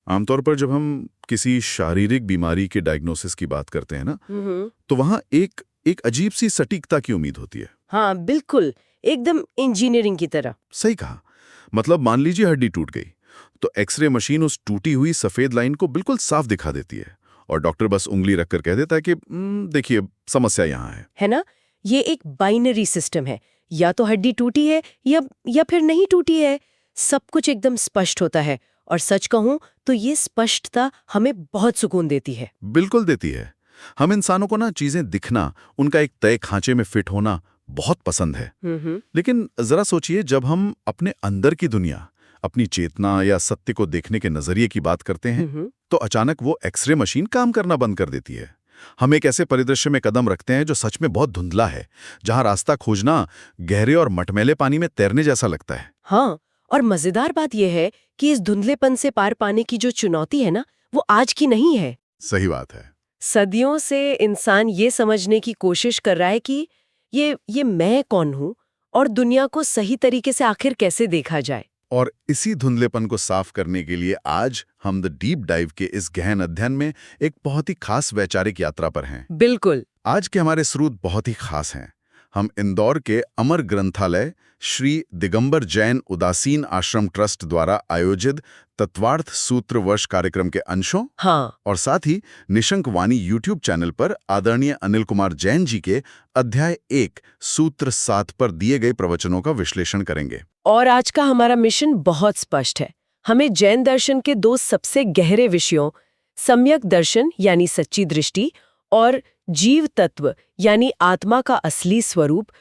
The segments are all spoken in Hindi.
आमतौर पर जब हम किसी शारीरिक बीमारी के डायग्नोसिस की बात करते हैं ना, तो वहाँ एक अजीब सी सटीकता की उम्मीद होती है। हाँ बिल्कुल, एकदम इंजीनियरिंग की तरह। सही कहा। मतलब मान लीजिए हड्डी टूट गई, तो एक्सरे मशीन उस टूटी हुई सफेद लाइन को बिल्कुल साफ दिखा देती है और डॉक्टर बस उंगली रखकर कह देता है कि देखिए समस्या यहाँ है ना? ये एक बाइनरी सिस्टम है, या तो हड्डी टूटी है या फिर नहीं टूटी है। सब कुछ एकदम स्पष्ट होता है, और सच कहूं तो ये स्पष्टता हमें बहुत सुकून देती है। बिल्कुल देती है। हम इंसानों को ना चीजें दिखना, उनका एक तय खांचे में फिट होना बहुत पसंद है। लेकिन जरा सोचिए, जब हम अपने अंदर की दुनिया, अपनी चेतना या सत्य को देखने के नजरिए की बात करते हैं, तो अचानक वो एक्सरे मशीन काम करना बंद कर देती है। हम एक ऐसे परिदृश्य में कदम रखते हैं जो सच में बहुत धुंधला है, जहां रास्ता खोजना गहरे और मटमैले पानी में तैरने जैसा लगता है। हाँ, और मजेदार बात यह है कि इस धुंधलेपन से पार पाने की जो चुनौती है ना, वो आज की नहीं है। सही बात है। सदियों से इंसान ये समझने की कोशिश कर रहा है कि ये मैं कौन हूं और दुनिया को सही तरीके से आखिर कैसे देखा जाए। और इसी धुंधलेपन को साफ करने के लिए आज हम द डीप डाइव के इस गहन अध्ययन में एक बहुत ही खास वैचारिक यात्रा पर हैं। बिल्कुल। आज के हमारे स्रोत बहुत ही खास हैं। हम इंदौर के अमर ग्रंथालय श्री दिगंबर जैन उदासीन आश्रम ट्रस्ट द्वारा आयोजित तत्वार्थ सूत्र वर्ष कार्यक्रम के अंशों और साथ ही निशंक वाणी यूट्यूब चैनल पर आदरणीय अनिल कुमार जैन जी के अध्याय 1 सूत्र 7 पर दिए गए प्रवचनों का विश्लेषण करेंगे। और आज का हमारा मिशन बहुत स्पष्ट है। हमें जैन दर्शन के 2 सबसे गहरे विषयों, सम्यक दर्शन यानी सच्ची दृष्टि और जीव तत्व यानी आत्मा का असली स्वरूप,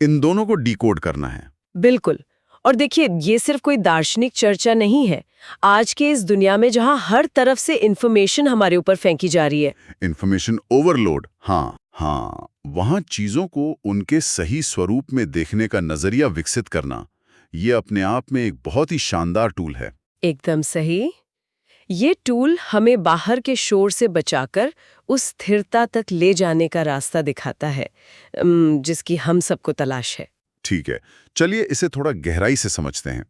इन दोनों को डिकोड करना है। बिल्कुल। और देखिए, ये सिर्फ कोई दार्शनिक चर्चा नहीं है। आज के इस दुनिया में जहां हर तरफ से इन्फॉर्मेशन हमारे ऊपर फेंकी जा रही है, इन्फॉर्मेशन ओवरलोड, हाँ, वहां चीजों को उनके सही स्वरूप में देखने का नजरिया विकसित करना, ये अपने आप में एक बहुत ही शानदार टूल है। एकदम सही। ये टूल हमें बाहर के शोर से बचाकर उस स्थिरता तक ले जाने का रास्ता दिखाता है जिसकी हम सबको तलाश है। ठीक है, चलिए इसे थोड़ा गहराई से समझते हैं।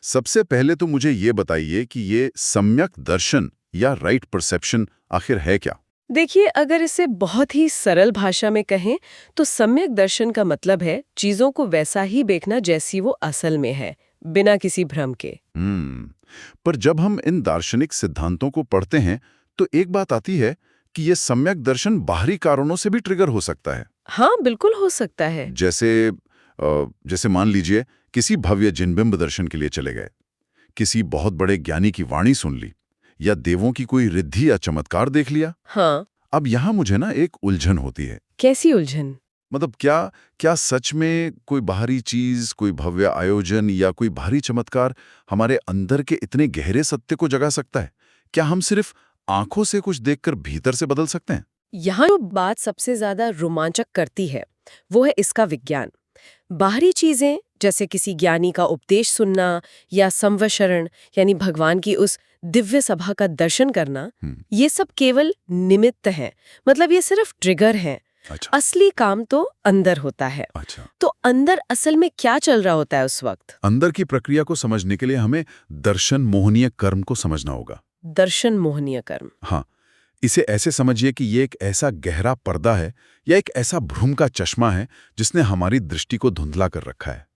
सबसे पहले तो मुझे ये बताइए कि ये सम्यक दर्शन या राइट परसेप्शन आखिर है क्या? देखिए, अगर इसे बहुत ही सरल भाषा में कहें तो सम्यक दर्शन का मतलब है चीजों को वैसा ही देखना जैसी वो असल में है, बिना किसी भ्रम के। पर जब हम इन दार्शनिक सिद्धांतों को पढ़ते हैं तो एक बात आती है कि ये सम्यक दर्शन बाहरी कारणों से भी ट्रिगर हो सकता है। हाँ, बिल्कुल हो सकता है। जैसे मान लीजिए किसी भव्य जिनबिंब दर्शन के लिए चले गए, किसी बहुत बड़े ज्ञानी की वाणी सुन ली, या देवों की कोई रिद्धि या चमत्कार देख लिया। हाँ। अब यहाँ मुझे ना एक उलझन होती है। कैसी उलझन? मतलब क्या सच में कोई बाहरी चीज, कोई भव्य आयोजन या कोई भारी चमत्कार हमारे अंदर के इतने गहरे सत्य को जगा सकता है? क्या हम सिर्फ आंखों से कुछ देखकर भीतर से बदल सकते हैं? यहाँ जो बात सबसे ज्यादा रोमांचक करती है वो है इसका विज्ञान। बाहरी चीजें जैसे किसी ज्ञानी का उपदेश सुनना या संवशरण यानी भगवान की उस दिव्य सभा का दर्शन करना, ये सब केवल निमित्त हैं। मतलब ये सिर्फ ट्रिगर हैं। अच्छा। असली काम तो अंदर होता है। अच्छा। तो अंदर असल में क्या चल रहा होता है उस वक्त? अंदर की प्रक्रिया को समझने के लिए हमें दर्शन मोहनीय कर्म को समझना होगा। दर्शन मोहनीय कर्म? हाँ, इसे ऐसे समझिए कि ये एक ऐसा गहरा पर्दा है या एक ऐसा भ्रूम का चश्मा है जिसने हमारी दृष्टि को धुंधला कर रखा है।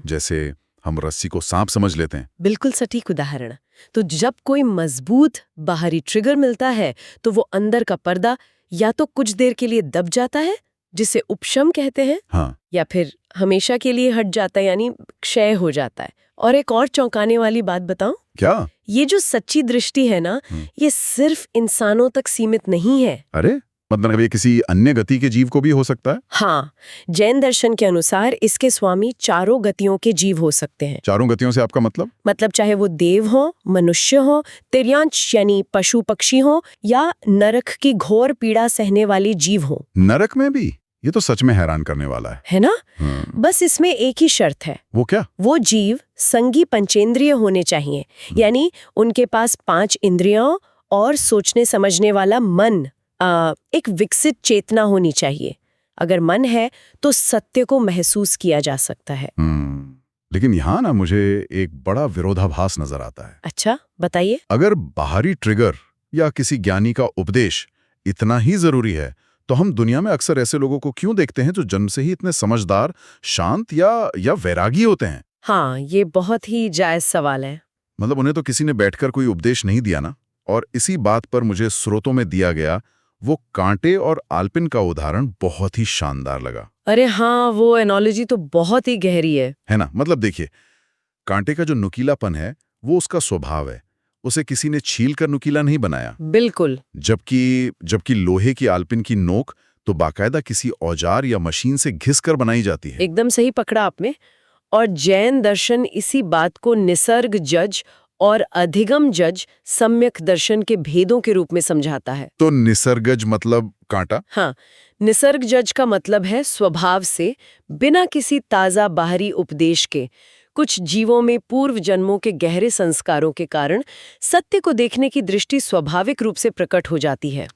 जैसे हम रस्सी को सांप समझ लेते हैं। बिल्कुल सटीक उदाहरण। तो जब कोई मजबूत बाहरी ट्रिगर मिलता है तो वो अंदर का पर्दा या तो कुछ देर के लिए दब जाता है, जिसे उपशम कहते हैं, या फिर हमेशा के लिए हट जाता है, यानी क्षय हो जाता है। और एक और चौंकाने वाली बात बताऊं? क्या? ये जो सच्ची दृष्टि है ना, ये सिर्फ इंसानों तक सीमित नहीं है। अरे, मतलब ये किसी अन्य गति के जीव को भी हो सकता है? हाँ, जैन दर्शन के अनुसार इसके स्वामी चारों गतियों के जीव हो सकते हैं। चारों गतियों से आपका मतलब? मतलब चाहे वो देव हो, मनुष्य हो, तिर्यांश यानी पशु पक्षी हो, या नरक की घोर पीड़ा सहने वाली जीव हो। नरक में भी? ये तो सच में हैरान करने वाला है ना? बस इसमें एक ही शर्त है। वो क्या? वो जीव संगी पंचेंद्रिय होने चाहिए, यानी उनके पास 5 इंद्रियों और सोचने समझने वाला मन, एक विकसित चेतना होनी चाहिए। अगर मन है तो सत्य को महसूस किया जा सकता है। लेकिन यहाँ ना मुझे एक बड़ा विरोधाभास नजर आता है। अच्छा, बताइए। अगर बाहरी ट्रिगर या किसी ज्ञानी का उपदेश इतना ही जरूरी है, तो हम दुनिया में अक्सर ऐसे लोगों को क्यों देखते हैं जो जन्म से ही इतने समझदार, शांत या वैरागी होते हैं? हाँ, ये बहुत ही जायज सवाल है। मतलब उन्हें तो किसी ने बैठकर कोई उपदेश नहीं दिया ना। और इसी बात पर मुझे स्रोतों में दिया गया वो कांटे और आल्पिन का उदाहरण बहुत ही शानदार लगा। अरे हाँ, वो एनोलॉजी तो बहुत ही गहरी है ना? मतलब देखिए, कांटे का जो नुकीलापन है वो उसका स्वभाव है, उसे किसी ने छील कर नुकीला नहीं बनाया। बिल्कुल। जबकि लोहे की आल्पिन की नोक तो बाकायदा किसी औजार या मशीन से घिस कर बनाई जाती है। एकदम सही पकड़ा आपने। और जैन दर्शन इसी बात को निसर्ग जज और अधिगम जज सम्यक दर्शन के भेदों के रूप में समझाता है। तो निसर्गज मतलब कांटा? हाँ, निसर्ग जज का मतलब है स्वभाव से, बिना किसी ताज़ा बाहरी उपदेश के, कुछ जीवों में पूर्व जन्मों के गहरे संस्कारों के कारण सत्य को देखने की दृष्टि स्वाभाविक रूप से प्रकट हो जाती है।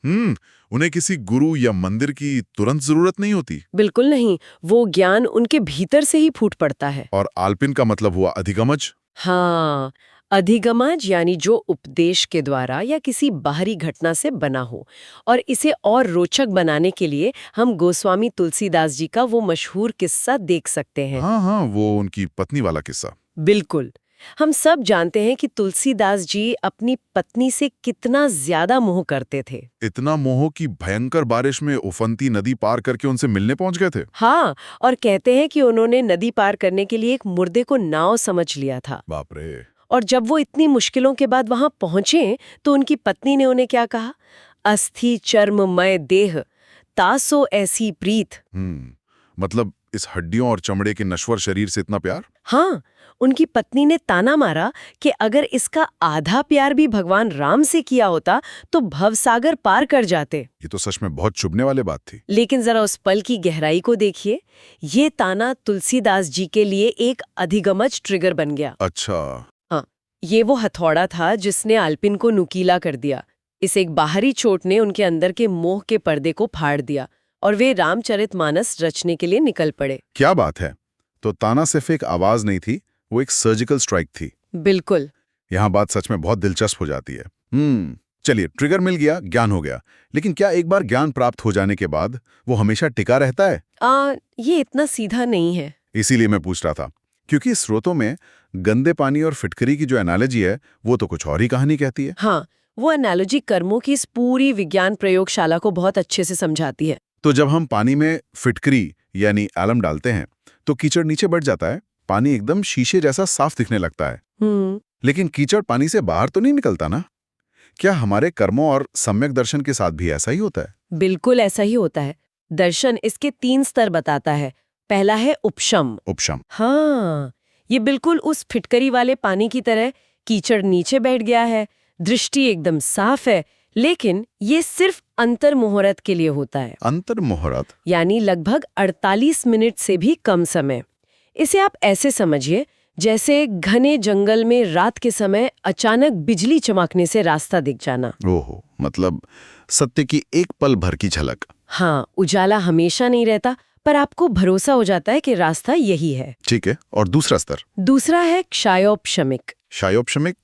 उन्हें किसी गुरु या मंदिर की तुरंत जरूरत नहीं होती। बिल्कुल नहीं, वो ज्ञान उनके भीतर से ही फूट पड़ता है। और आल्पिन का मतलब हुआ अधिगमज? हाँ, अधिगमज यानी जो उपदेश के द्वारा या किसी बाहरी घटना से बना हो। और इसे और रोचक बनाने के लिए हम गोस्वामी तुलसीदास जी का वो मशहूर किस्सा देख सकते हैं। हाँ, वो उनकी पत्नी वाला किस्सा। बिल्कुल। हम सब जानते हैं कि तुलसीदास जी अपनी पत्नी से कितना ज्यादा मोह करते थे। इतना मोह कि भयंकर बारिश में उफनती नदी पार करके उनसे मिलने पहुंच गए थे। हाँ, और कहते हैं कि उन्होंने नदी पार करने के लिए एक मुर्दे को नाव समझ लिया था। बाप रे। और जब वो इतनी मुश्किलों के बाद वहां पहुंचे तो उनकी पत्नी ने उन्हें क्या कहा? अस्थि चर्ममय देह, तासो ऐसी प्रीत। मतलब इस हड्डियों और चमड़े के नश्वर शरीर से इतना प्यार? हाँ, उनकी पत्नी ने ताना मारा कि अगर इसका आधा प्यार भी भगवान राम से किया होता तो भवसागर पार कर जाते। ये तो सच में बहुत चुभने वाली बात थी। लेकिन जरा उस पल की गहराई को देखिए। ये ताना तुलसीदास जी के लिए एक अधिगमज ट्रिगर बन गया। अच्छा। हाँ, ये वो हथौड़ा था जिसने आल्पिन को नुकीला कर दिया। इस एक बाहरी चोट ने उनके अंदर के मोह के पर्दे को फाड़ दिया और वे रामचरितमानस रचने के लिए निकल पड़े। क्या बात है! तो ताना सिर्फ एक आवाज नहीं थी, वो एक सर्जिकल स्ट्राइक थी। बिल्कुल। यहाँ बात सच में बहुत दिलचस्प हो जाती है। चलिए, ट्रिगर मिल गया, ज्ञान हो गया। लेकिन क्या एक बार ज्ञान प्राप्त हो जाने के बाद वो हमेशा टिका रहता है? ये इतना सीधा नहीं है। इसीलिए मैं पूछ रहा था, क्योंकि स्रोतों में गंदे पानी और फिटकरी की जो एनालॉजी है वो तो कुछ और ही कहानी कहती है। हाँ, वो एनालॉजी कर्मों की इस पूरी विज्ञान प्रयोगशाला को बहुत अच्छे से समझाती है। तो जब हम पानी में फिटकरी यानी एलम डालते हैं तो कीचड़ नीचे बढ़ जाता है, पानी एकदम शीशे जैसा साफ दिखने लगता है। लेकिन कीचड़ पानी से बाहर तो नहीं निकलता ना? क्या हमारे कर्मों और सम्यक दर्शन के साथ भी ऐसा ही होता है? बिल्कुल ऐसा ही होता है। दर्शन इसके 3 स्तर बताता है। पहला है उपशम। उपशम? हाँ, ये बिल्कुल उस फिटकरी वाले पानी की तरह, कीचड़ नीचे बैठ गया है, दृष्टि एकदम साफ है, लेकिन ये सिर्फ अंतर्मुहूर्त के लिए होता है। अंतर्मुहूर्त यानी लगभग 48 मिनट से भी कम समय। इसे आप ऐसे समझिए जैसे घने जंगल में रात के समय अचानक बिजली चमकने से रास्ता दिख जाना। ओहो, मतलब सत्य की एक पल भर की झलक। हाँ, उजाला हमेशा नहीं रहता, पर आपको भरोसा हो जाता है कि रास्ता यही है। ठीक है, और दूसरा स्तर? दूसरा है क्षयोपशमिक। क्षयोपशमिक?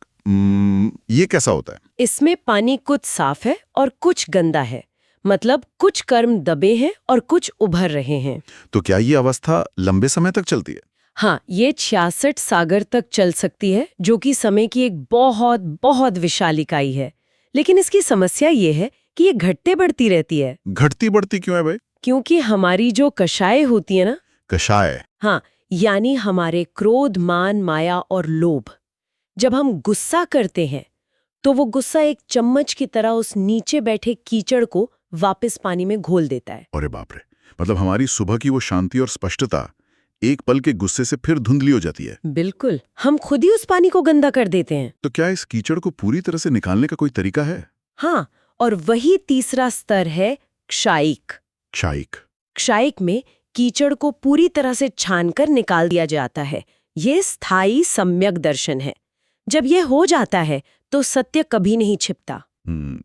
ये कैसा होता है? इसमें पानी कुछ साफ है और कुछ गंदा है, मतलब कुछ कर्म दबे हैं और कुछ उभर रहे हैं। तो क्या ये अवस्था लंबे समय तक चलती है? हाँ, ये 66 सागर तक चल सकती है, जो कि समय की एक बहुत बहुत विशाल इकाई है। लेकिन इसकी समस्या ये है कि ये घटते बढ़ती रहती है। घटती बढ़ती क्यों है भाई? क्योंकि हमारी जो कषाय होती है ना। कषाय? हाँ, यानी हमारे क्रोध, मान, माया और लोभ। जब हम गुस्सा करते हैं तो वो गुस्सा एक चम्मच की तरह उस नीचे बैठे कीचड़ को वापस पानी में घोल देता है। अरे बाप रे! मतलब हमारी सुबह की वो शांति और स्पष्टता एक पल के गुस्से से फिर धुंधली हो जाती है। बिल्कुल, हम खुद ही उस पानी को गंदा कर देते हैं। तो क्या इस कीचड़ को पूरी तरह से निकालने का कोई तरीका है? हाँ, और वही तीसरा स्तर है क्षायिक। क्षायिक? क्षायिक में कीचड़ को पूरी तरह से छानकर निकाल दिया जाता है। ये स्थायी सम्यक दर्शन है। जब ये हो जाता है तो सत्य कभी नहीं छिपता।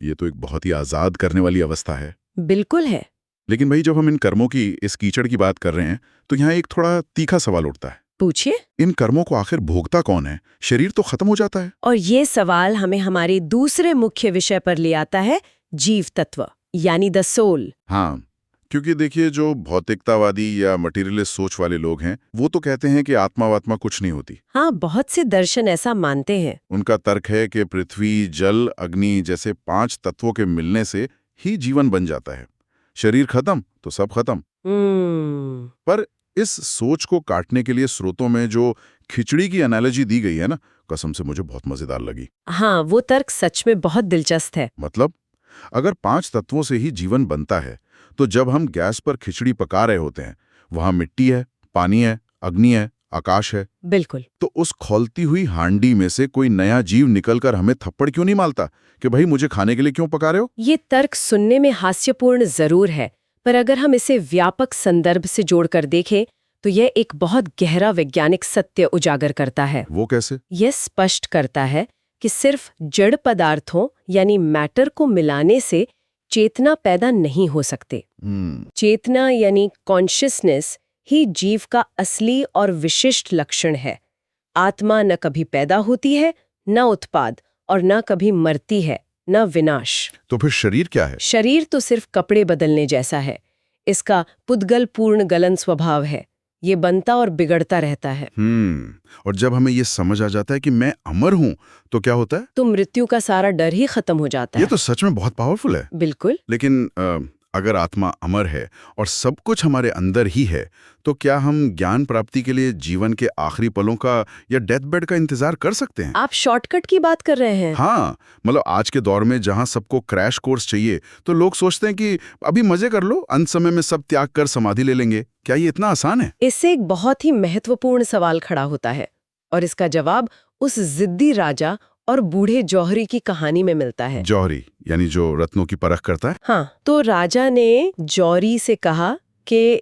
ये तो एक बहुत ही आजाद करने वाली अवस्था है। बिल्कुल है। लेकिन भाई, जब हम इन कर्मों की, इस कीचड़ की बात कर रहे हैं तो यहाँ एक थोड़ा तीखा सवाल उठता है। पूछिए। इन कर्मों को आखिर भोगता कौन है? शरीर तो खत्म हो जाता है। और ये सवाल हमें हमारे दूसरे मुख्य विषय पर ले आता है, जीव तत्व यानी द सोल। हाँ, क्योंकि देखिए जो भौतिकतावादी या मटेरियलिस्ट सोच वाले लोग हैं वो तो कहते हैं कि आत्मा वात्मा कुछ नहीं होती। हाँ, बहुत से दर्शन ऐसा मानते हैं। उनका तर्क है कि पृथ्वी, जल, अग्नि जैसे 5 तत्वों के मिलने से ही जीवन बन जाता है। शरीर खत्म तो सब खत्म। पर इस सोच को काटने के लिए स्रोतों में जो खिचड़ी की एनालॉजी दी गई है ना, कसम से मुझे बहुत मजेदार लगी। हाँ, वो तर्क सच में बहुत दिलचस्प है। मतलब अगर 5 तत्वों से ही जीवन बनता है तो जब हम गैस पर खिचड़ी पका रहे होते हैं वहां मिट्टी है, पानी है, अग्नि है, आकाश है। बिल्कुल। तो उस खौलती हुई हांडी में से कोई नया जीव निकलकर हमें थप्पड़ क्यों नहीं मारता कि भाई मुझे खाने के लिए क्यों पका रहे हो? ये तर्क सुनने में हास्यपूर्ण जरूर है, पर अगर हम इसे व्यापक संदर्भ से जोड़कर देखें तो यह एक बहुत गहरा वैज्ञानिक सत्य उजागर करता है। वो कैसे? यह स्पष्ट करता है कि सिर्फ जड़ पदार्थों यानी मैटर को मिलाने से चेतना पैदा नहीं हो सकते। चेतना यानी कॉन्शियसनेस ही जीव का असली और विशिष्ट लक्षण है। आत्मा न कभी पैदा होती है, न उत्पाद, और न कभी मरती है, न विनाश। तो फिर शरीर क्या है? शरीर तो सिर्फ कपड़े बदलने जैसा है। इसका पुद्गल पूर्ण गलन स्वभाव है। ये बनता और बिगड़ता रहता है। और जब हमें ये समझ आ जाता है कि मैं अमर हूं तो क्या होता है? तो मृत्यु का सारा डर ही खत्म हो जाता है। ये तो सच में बहुत पावरफुल है। बिल्कुल। लेकिन अगर आत्मा अमर है और सब कुछ हमारे अंदर ही है तो क्या हम ज्ञान प्राप्ति के लिए जीवन के आखिरी पलों का या डेथ बेड का इंतजार कर सकते हैं? आप शॉर्टकट की बात कर रहे हैं? हाँ, मतलब आज के दौर में जहां सबको क्रैश कोर्स चाहिए तो लोग सोचते हैं कि अभी मजे कर लो, अंत समय में सब त्याग कर समाधि ले लेंगे। क्या ये इतना आसान है? इससे एक बहुत ही महत्वपूर्ण सवाल खड़ा होता है और इसका जवाब उस जिद्दी राजा और बूढ़े जौहरी की कहानी में मिलता है। जौहरी यानी जो रत्नों की परख करता है? हाँ, तो राजा ने जौहरी से कहा कि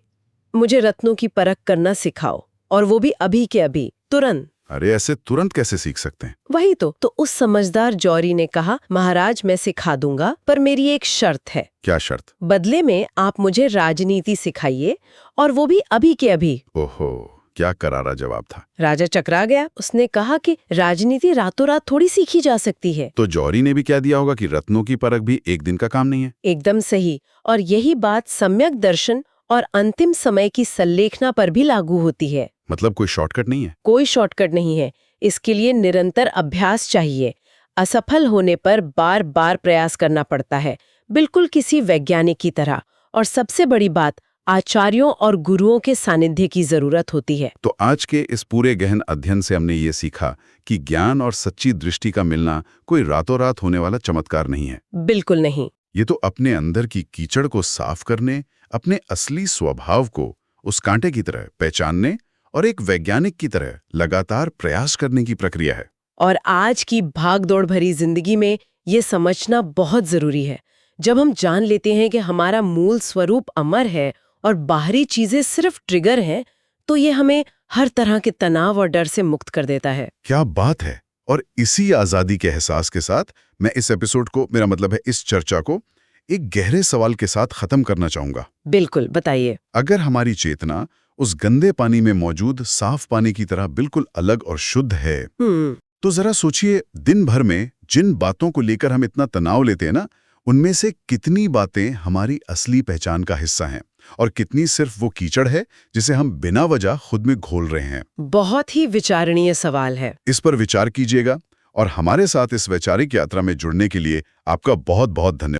मुझे रत्नों की परख करना सिखाओ, और वो भी अभी के अभी, तुरंत। अरे ऐसे तुरंत कैसे सीख सकते हैं? वही तो उस समझदार जौहरी ने कहा, महाराज मैं सिखा दूंगा, पर मेरी एक शर्त है। क्या शर्त? बदले में आप मुझे राजनीति सिखाइए, और वो भी अभी के अभी। ओहो, क्या करारा जवाब था। राजा चकरा गया। उसने कहा कि राजनीति रातों रात थोड़ी सीखी जा सकती है। तो जौहरी ने भी क्या दिया होगा कि रत्नों की परख भी एक दिन का काम नहीं है। एकदम सही। और यही बात सम्यक दर्शन और अंतिम समय की संलेखना पर भी लागू होती है। मतलब कोई शॉर्टकट नहीं है? कोई शॉर्टकट नहीं है। इसके लिए निरंतर अभ्यास चाहिए। असफल होने पर बार बार प्रयास करना पड़ता है, बिल्कुल किसी वैज्ञानिक की तरह। और सबसे बड़ी बात, आचार्यों और गुरुओं के सानिध्य की जरूरत होती है। तो आज के इस पूरे गहन अध्ययन से हमने ये सीखा कि ज्ञान और सच्ची दृष्टि का मिलना कोई रातों रात होने वाला चमत्कार नहीं है। बिल्कुल नहीं। ये तो अपने अंदर की कीचड़ को साफ करने, अपने असली स्वभाव को उस कांटे की तरह पहचानने और एक वैज्ञानिक की तरह लगातार प्रयास करने की प्रक्रिया है। और आज की भागदौड़ भरी जिंदगी में ये समझना बहुत जरूरी है। जब हम जान लेते हैं कि हमारा मूल स्वरूप अमर है और बाहरी चीजें सिर्फ ट्रिगर हैं, तो ये हमें हर तरह के तनाव और डर से मुक्त कर देता है। क्या बात है। और इसी आजादी के एहसास के साथ मैं इस एपिसोड को, मेरा मतलब है इस चर्चा को, एक गहरे सवाल के साथ खत्म करना चाहूंगा। बिल्कुल, बताइए। अगर हमारी चेतना उस गंदे पानी में मौजूद साफ पानी की तरह बिल्कुल अलग और शुद्ध है, तो जरा सोचिए, दिन भर में जिन बातों को लेकर हम इतना तनाव लेते हैं ना, उनमें से कितनी बातें हमारी असली पहचान का हिस्सा हैं और कितनी सिर्फ वो कीचड़ है जिसे हम बिना वजह खुद में घोल रहे हैं। बहुत ही विचारणीय सवाल है। इस पर विचार कीजिएगा और हमारे साथ इस वैचारिक यात्रा में जुड़ने के लिए आपका बहुत बहुत धन्यवाद।